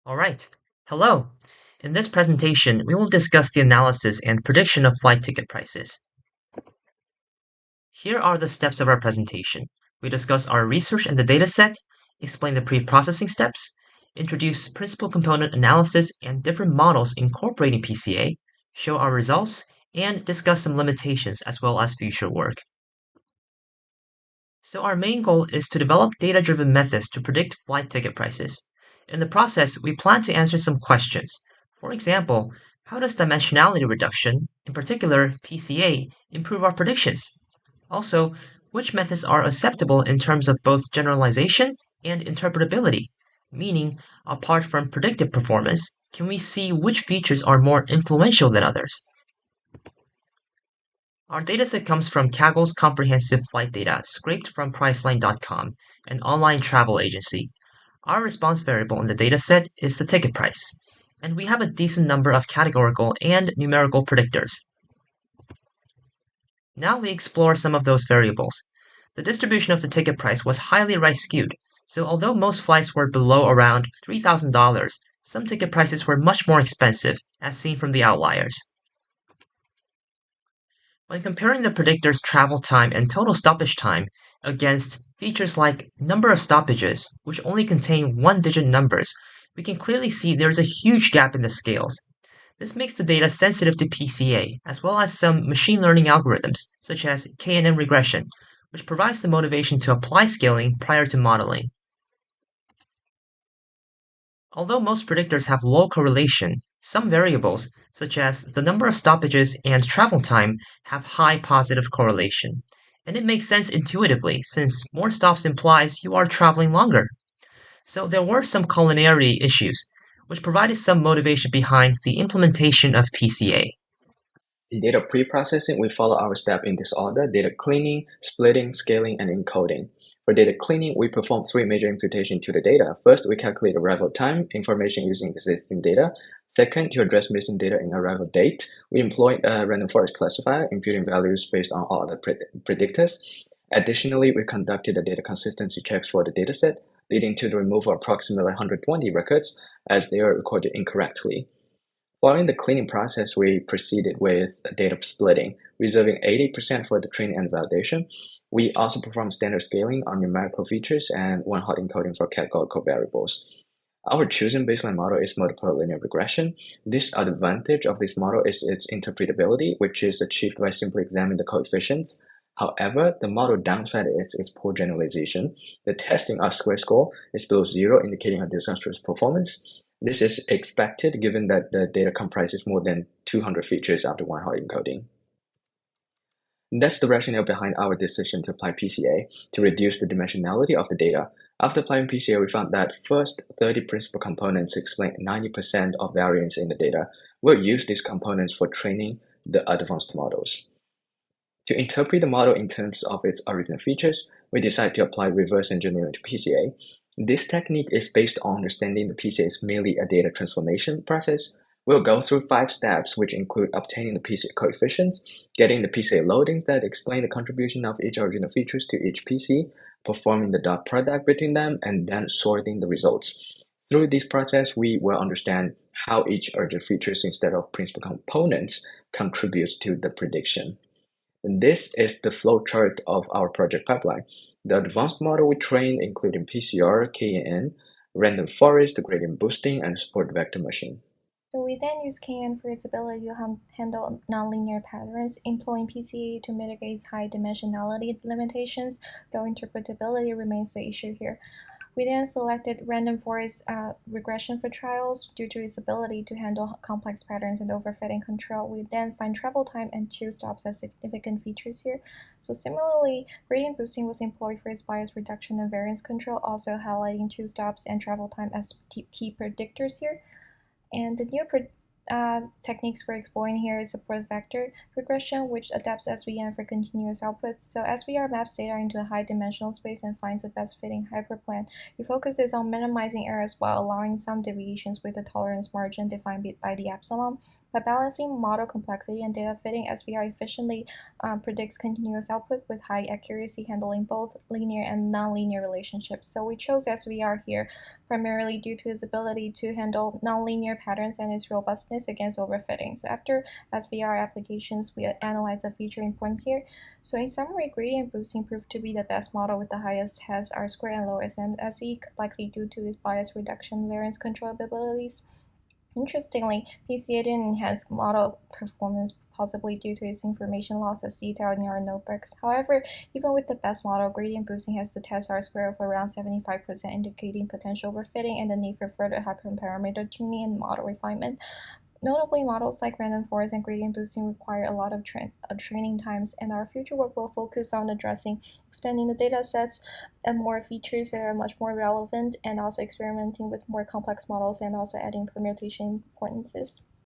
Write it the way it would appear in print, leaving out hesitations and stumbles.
Alright, hello! In this presentation, we will discuss the analysis and prediction of flight ticket prices. Here are the steps of our presentation. We discuss our research and the dataset, explain the pre-processing steps, introduce principal component analysis and different models incorporating PCA, show our results, and discuss some limitations as well as future work. So our main goal is to develop data-driven methods to predict flight ticket prices. In the process, we plan to answer some questions. For example, how does dimensionality reduction, in particular PCA, improve our predictions? Also, which methods are acceptable in terms of both generalization and interpretability? Meaning, apart from predictive performance, can we see which features are more influential than others? Our dataset comes from Kaggle's comprehensive flight data scraped from Priceline.com, an online travel agency. Our response variable in the dataset is the ticket price, and we have a decent number of categorical and numerical predictors. Now we explore some of those variables. The distribution of the ticket price was highly right-skewed, so although most flights were below around $3,000, some ticket prices were much more expensive, as seen from the outliers. When comparing the predictor's travel time and total stoppage time against features like number of stoppages, which only contain one-digit numbers, we can clearly see there is a huge gap in the scales. This makes the data sensitive to PCA, as well as some machine learning algorithms, such as K&N regression, which provides the motivation to apply scaling prior to modeling. Although most predictors have low correlation, some variables, such as the number of stoppages and travel time, have high positive correlation. And it makes sense intuitively, since more stops implies you are traveling longer. So there were some collinearity issues, which provided some motivation behind the implementation of PCA. In data pre-processing, we follow our step in this order: data cleaning, splitting, scaling, and encoding. For data cleaning, we perform three major imputations to the data. First, we calculate arrival time information using existing data. Second, to address missing data in arrival date, we employ a random forest classifier, imputing values based on all other predictors. Additionally, we conducted a data consistency checks for the dataset, leading to the removal of approximately 120 records as they are recorded incorrectly. Following the cleaning process, we proceeded with data splitting, reserving 80% for the training and validation. We also performed standard scaling on numerical features and one-hot encoding for categorical variables. Our chosen baseline model is multiple linear regression. This advantage of this model is its interpretability, which is achieved by simply examining the coefficients. However, the model downside is its poor generalization. The testing R-square score is below 0, indicating a disastrous performance. This is expected given that the data comprises more than 200 features after one-hot encoding. That's the rationale behind our decision to apply PCA to reduce the dimensionality of the data. After applying PCA, we found that first 30 principal components explain 90% of variance in the data. We'll use these components for training the advanced models. To interpret the model in terms of its original features, we decided to apply reverse engineering to PCA. This technique is based on understanding the PCA is merely a data transformation process. We'll go through 5 steps, which include obtaining the PCA coefficients, getting the PCA loadings that explain the contribution of each original features to each PC, performing the dot product between them, and then sorting the results. Through this process, we will understand how each original features instead of principal components contributes to the prediction. And this is the flowchart of our project pipeline. The advanced model we trained, including PCR, K&N, random forest, gradient boosting, and support vector machine. So we then use K&N for its ability to handle nonlinear patterns, employing PCA to mitigate its high dimensionality limitations, though interpretability remains the issue here. We then selected random forest regression for trials due to its ability to handle complex patterns and overfitting control. We then find travel time and 2 stops as significant features here. So similarly, gradient boosting was employed for its bias reduction and variance control, also highlighting 2 stops and travel time as key predictors here. And the new techniques we're exploring here is support vector regression, which adapts SVM for continuous outputs. So SVR maps data into a high dimensional space and finds the best fitting hyperplane. It focuses on minimizing errors while allowing some deviations with a tolerance margin defined by the epsilon. By balancing model complexity and data fitting, SVR efficiently predicts continuous output with high accuracy, handling both linear and nonlinear relationships. So we chose SVR here primarily due to its ability to handle nonlinear patterns and its robustness against overfitting. So after SVR applications, we analyze the feature importance here. So in summary, gradient boosting proved to be the best model with the highest has R-square and lowest MSE, likely due to its bias reduction variance control abilities. Interestingly, PCA didn't enhance model performance, possibly due to its information loss as detailed in our notebooks. However, even with the best model, gradient boosting has to test R-square of around 75%, indicating potential overfitting and the need for further hyperparameter tuning and model refinement. Notably, models like random forest and gradient boosting require a lot of training times, and our future work will focus on addressing expanding the data sets and more features that are much more relevant, and also experimenting with more complex models and also adding permutation importances.